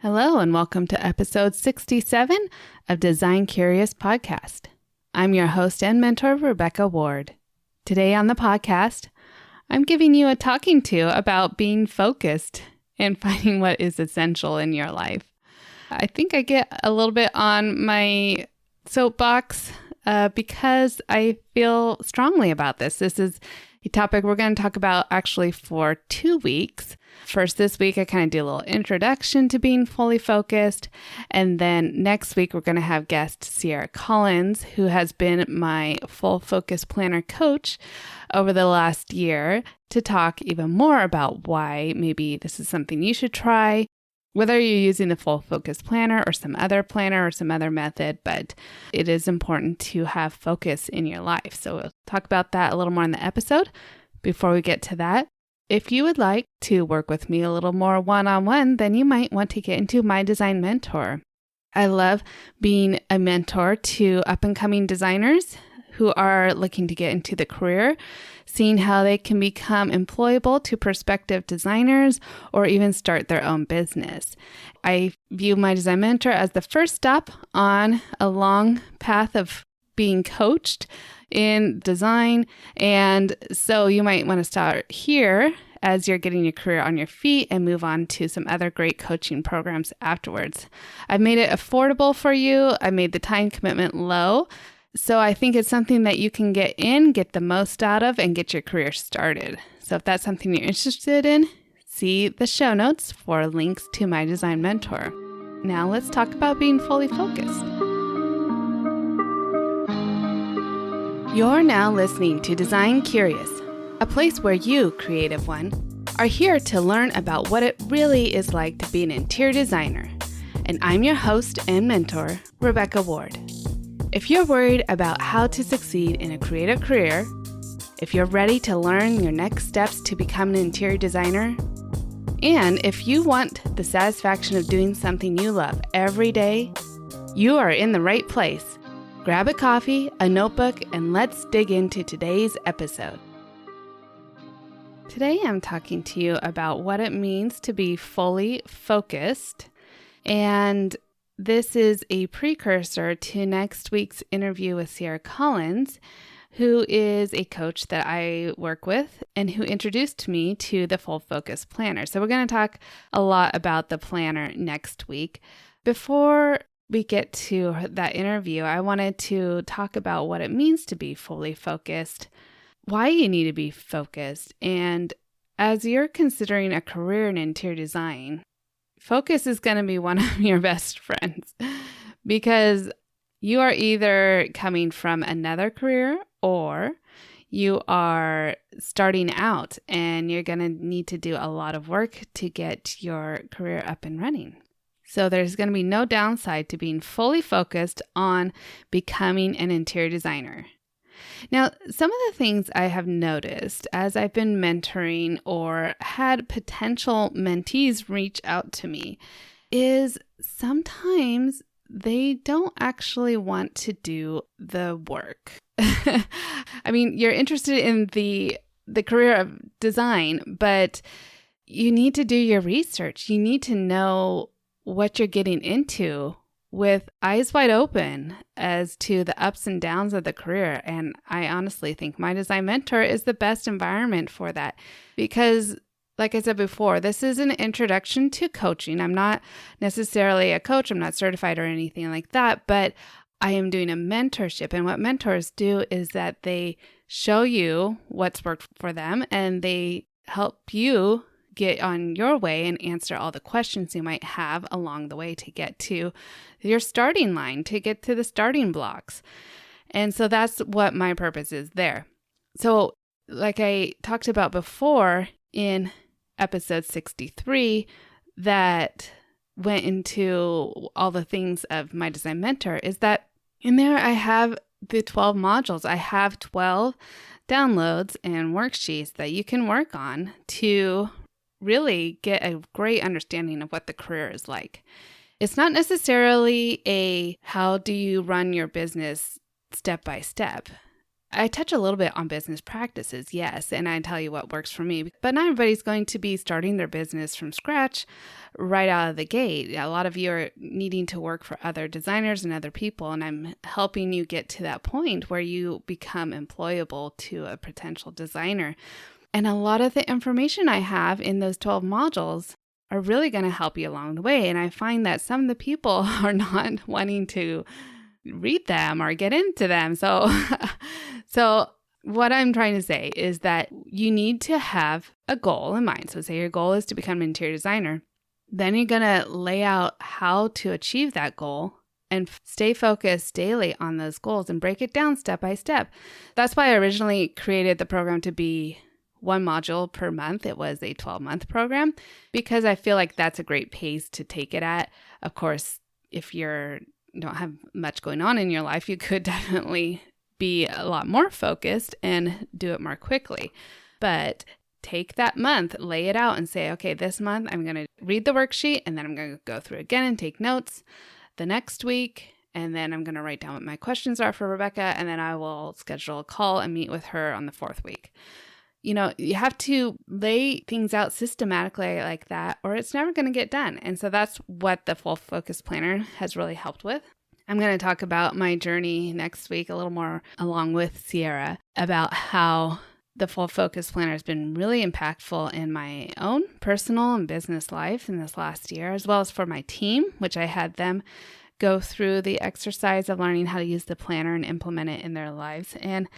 Hello, and welcome to episode 67 of Design Curious Podcast. I'm your host and mentor, Rebecca Ward. Today on the podcast, I'm giving you a talking to about being focused and finding what is essential in your life. I think I get a little bit on my soapbox because I feel strongly about this. This is a topic we're going to talk about actually for 2 weeks. First, this week, I kind of do a little introduction to being fully focused. And then next week, we're going to have guest Sierra Collins, who has been my full focus planner coach over the last year, to talk even more about why maybe this is something you should try, whether you're using the full focus planner or some other planner or some other method. But it is important to have focus in your life. So we'll talk about that a little more in the episode. Before we get to that, if you would like to work with me a little more one-on-one, then you might want to get into My Design Mentor. I love being a mentor to up-and-coming designers who are looking to get into the career, seeing how they can become employable to prospective designers or even start their own business. I view My Design Mentor as the first stop on a long path of being coached in design. And so you might want to start here as you're getting your career on your feet and move on to some other great coaching programs afterwards. I've made it affordable for you. I made the time commitment low. So I think it's something that you can get in, get the most out of, and get your career started. So if that's something you're interested in, see the show notes for links to My Design Mentor. Now let's talk about being fully focused. You're now listening to Design Curious, a place where you, creative one, are here to learn about what it really is like to be an interior designer. And I'm your host and mentor, Rebecca Ward. If you're worried about how to succeed in a creative career, if you're ready to learn your next steps to become an interior designer, and if you want the satisfaction of doing something you love every day, you are in the right place. Grab a coffee, a notebook, and let's dig into today's episode. Today I'm talking to you about what it means to be fully focused, and this is a precursor to next week's interview with Sierra Collins, who is a coach that I work with and who introduced me to the Full Focus Planner. So we're going to talk a lot about the planner next week. Before we get to that interview, I wanted to talk about what it means to be fully focused, why you need to be focused, and as you're considering a career in interior design, focus is going to be one of your best friends because you are either coming from another career or you are starting out and you're going to need to do a lot of work to get your career up and running. So there's going to be no downside to being fully focused on becoming an interior designer. Now, some of the things I have noticed as I've been mentoring or had potential mentees reach out to me is sometimes they don't actually want to do the work. I mean, you're interested in the career of design, but you need to do your research. You need to know what you're getting into with eyes wide open as to the ups and downs of the career. And I honestly think My Design Mentor is the best environment for that because, like I said before, this is an introduction to coaching. I'm not necessarily a coach. I'm not certified or anything like that, but I am doing a mentorship. And what mentors do is that they show you what's worked for them and they help you get on your way and answer all the questions you might have along the way to get to your starting line, to get to the starting blocks. And so that's what my purpose is there. So like I talked about before in episode 63 that went into all the things of My Design Mentor is that in there I have the 12 modules. I have 12 downloads and worksheets that you can work on to really get a great understanding of what the career is like. It's not necessarily a how do you run your business step by step. I touch a little bit on business practices, yes, and I tell you what works for me, but not everybody's going to be starting their business from scratch right out of the gate. A lot of you are needing to work for other designers and other people, and I'm helping you get to that point where you become employable to a potential designer. And a lot of the information I have in those 12 modules are really going to help you along the way. And I find that some of the people are not wanting to read them or get into them. So what I'm trying to say is that you need to have a goal in mind. So say your goal is to become an interior designer. Then you're going to lay out how to achieve that goal and stay focused daily on those goals and break it down step by step. That's why I originally created the program to be one module per month. It was a 12-month program because I feel like that's a great pace to take it at. Of course, if you don't have much going on in your life, you could definitely be a lot more focused and do it more quickly. But take that month, lay it out and say, okay, this month I'm going to read the worksheet and then I'm going to go through again and take notes the next week. And then I'm going to write down what my questions are for Rebecca. And then I will schedule a call and meet with her on the 4th week. You have to lay things out systematically like that, or it's never going to get done. And so that's what the Full Focus Planner has really helped with. I'm going to talk about my journey next week a little more along with Sierra about how the Full Focus Planner has been really impactful in my own personal and business life in this last year, as well as for my team, which I had them go through the exercise of learning how to use the planner and implement it in their lives. And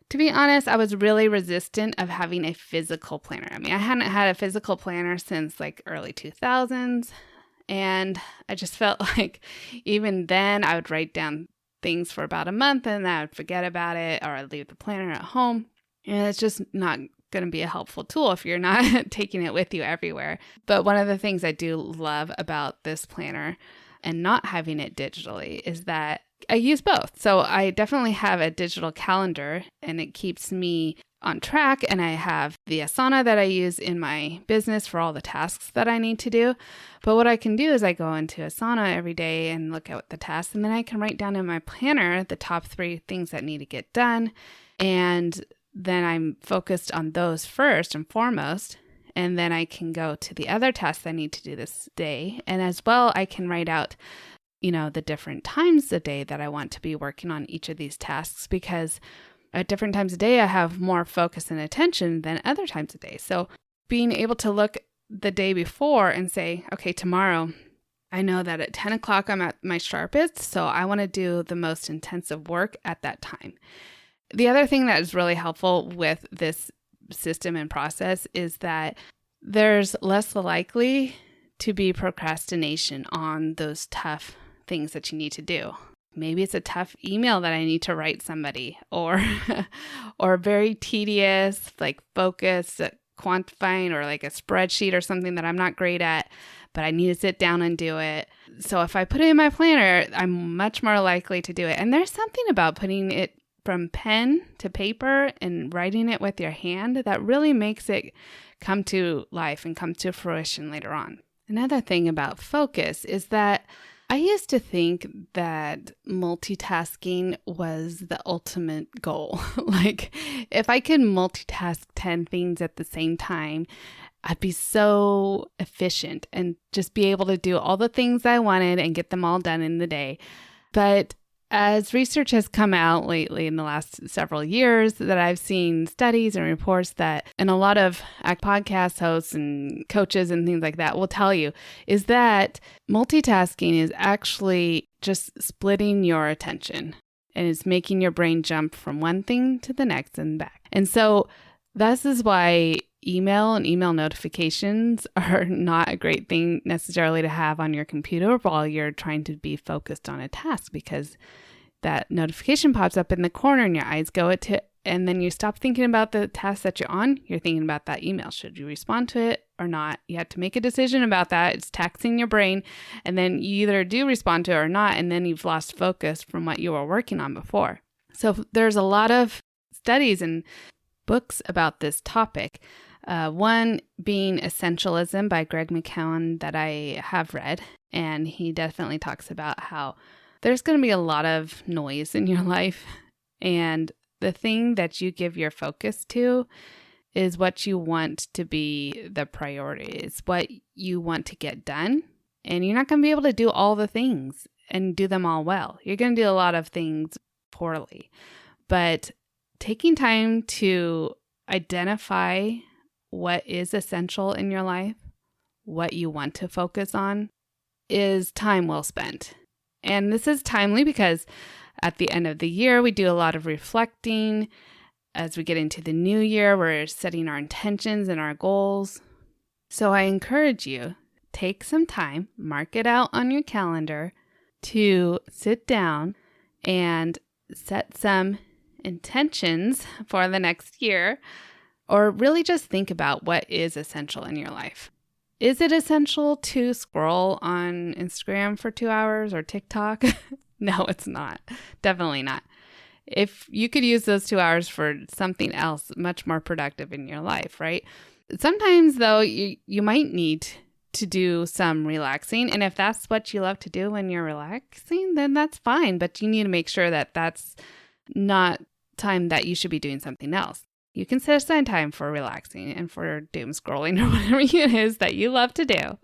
to be honest, I was really resistant of having a physical planner. I mean, I hadn't had a physical planner since like early 2000s. And I just felt like even then I would write down things for about a month and then I would forget about it, or I'd leave the planner at home. And it's just not going to be a helpful tool if you're not taking it with you everywhere. But one of the things I do love about this planner and not having it digitally is that I use both. So I definitely have a digital calendar and it keeps me on track. And I have the Asana that I use in my business for all the tasks that I need to do. But what I can do is I go into Asana every day and look at the tasks, and then I can write down in my planner the top 3 things that need to get done. And then I'm focused on those first and foremost. And then I can go to the other tasks I need to do this day. And as well, I can write out the different times a day that I want to be working on each of these tasks, because at different times a day, I have more focus and attention than other times a day. So being able to look the day before and say, okay, tomorrow, I know that at 10 o'clock I'm at my sharpest, so I want to do the most intensive work at that time. The other thing that is really helpful with this system and process is that there's less likely to be procrastination on those tough things that you need to do. Maybe it's a tough email that I need to write somebody, or very tedious, like focus, quantifying, or like a spreadsheet or something that I'm not great at, but I need to sit down and do it. So if I put it in my planner, I'm much more likely to do it. And there's something about putting it from pen to paper and writing it with your hand that really makes it come to life and come to fruition later on. Another thing about focus is that I used to think that multitasking was the ultimate goal. Like, if I could multitask 10 things at the same time, I'd be so efficient and just be able to do all the things I wanted and get them all done in the day. But as research has come out lately in the last several years, that I've seen studies and reports that, and a lot of podcast hosts and coaches and things like that will tell you, is that multitasking is actually just splitting your attention, and it's making your brain jump from one thing to the next and back. And so this is why email and email notifications are not a great thing necessarily to have on your computer while you're trying to be focused on a task, because that notification pops up in the corner and your eyes go to it, and then you stop thinking about the task that you're on. You're thinking about that email. Should you respond to it or not? You have to make a decision about that. It's taxing your brain, and then you either do respond to it or not, and then you've lost focus from what you were working on before. So there's a lot of studies and books about this topic. One being Essentialism by Greg McKeown that I have read, and he definitely talks about how there's going to be a lot of noise in your life, and The thing that you give your focus to is what you want to be the priority. It's what you want to get done. And you're not going to be able to do all the things and do them all well. You're going to do a lot of things poorly. But taking time to identify what is essential in your life, what you want to focus on, is time well spent. And this is timely because at the end of the year, we do a lot of reflecting. As we get into the new year, we're setting our intentions and our goals. So I encourage you, take some time, mark it out on your calendar to sit down and set some intentions for the next year, or really just think about what is essential in your life. Is it essential to scroll on Instagram for 2 hours or TikTok? No, it's not. Definitely not. If you could use those 2 hours for something else much more productive in your life, right? Sometimes, though, you might need to do some relaxing. And if that's what you love to do when you're relaxing, then that's fine. But you need to make sure that that's not time that you should be doing something else. You can set aside time for relaxing and for doom scrolling or whatever it is that you love to do.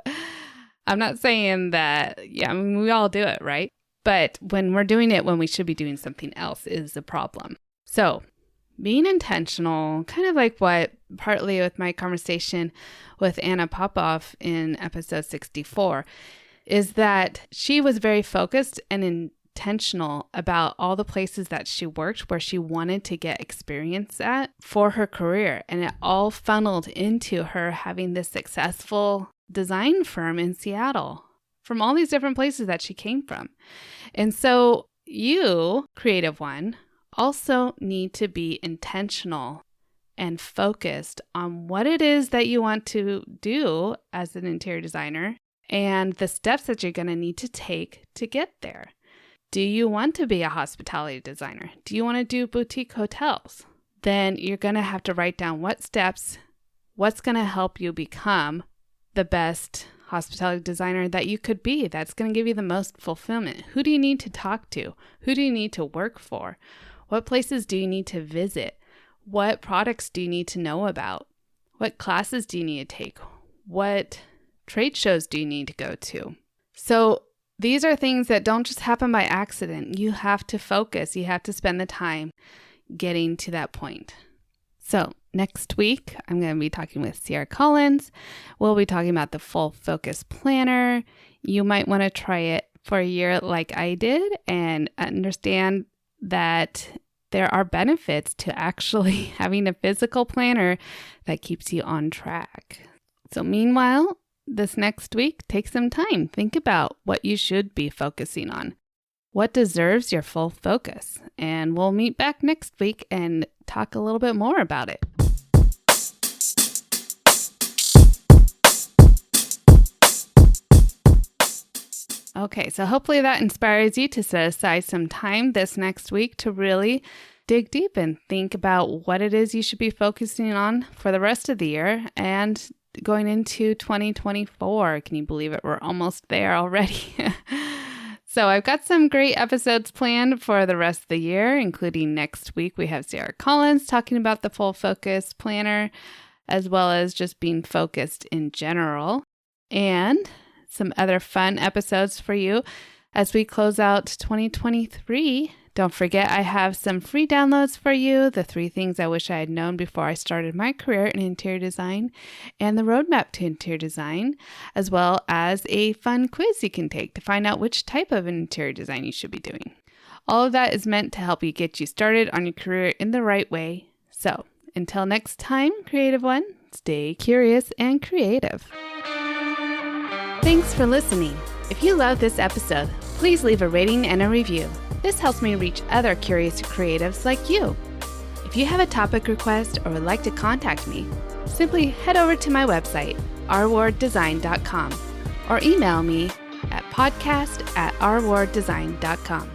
I'm not saying that, we all do it, right? But when we're doing it when we should be doing something else is the problem. So being intentional, kind of like what partly with my conversation with Anna Popoff in episode 64, is that she was very focused and intentional about all the places that she worked where she wanted to get experience at for her career. And it all funneled into her having this successful design firm in Seattle from all these different places that she came from. And so you, creative one, also need to be intentional and focused on what it is that you want to do as an interior designer and the steps that you're going to need to take to get there. Do you want to be a hospitality designer? Do you want to do boutique hotels? Then you're going to have to write down what steps, what's going to help you become the best hospitality designer that you could be. That's going to give you the most fulfillment. Who do you need to talk to? Who do you need to work for? What places do you need to visit? What products do you need to know about? What classes do you need to take? What trade shows do you need to go to? So these are things that don't just happen by accident. You have to focus. You have to spend the time getting to that point. So next week, I'm going to be talking with Sierra Collins. We'll be talking about the Full Focus Planner. You might want to try it for a year like I did and understand that there are benefits to actually having a physical planner that keeps you on track. So meanwhile, this next week, take some time. Think about what you should be focusing on. What deserves your full focus? And we'll meet back next week and talk a little bit more about it. Okay, so hopefully that inspires you to set aside some time this next week to really dig deep and think about what it is you should be focusing on for the rest of the year and going into 2024. Can you believe it? We're almost there already. So I've got some great episodes planned for the rest of the year, including next week we have Sierra Collins talking about the Full Focus Planner, as well as just being focused in general, and some other fun episodes for you as we close out 2023. Don't forget, I have some free downloads for you, the 3 things I wish I had known before I started my career in interior design, and the roadmap to interior design, as well as a fun quiz you can take to find out which type of interior design you should be doing. All of that is meant to help you get you started on your career in the right way. So, until next time, Creative One, stay curious and creative. Thanks for listening. If you love this episode, please leave a rating and a review. This helps me reach other curious creatives like you. If you have a topic request or would like to contact me, simply head over to my website, rwarddesign.com, or email me at podcast@rwarddesign.com.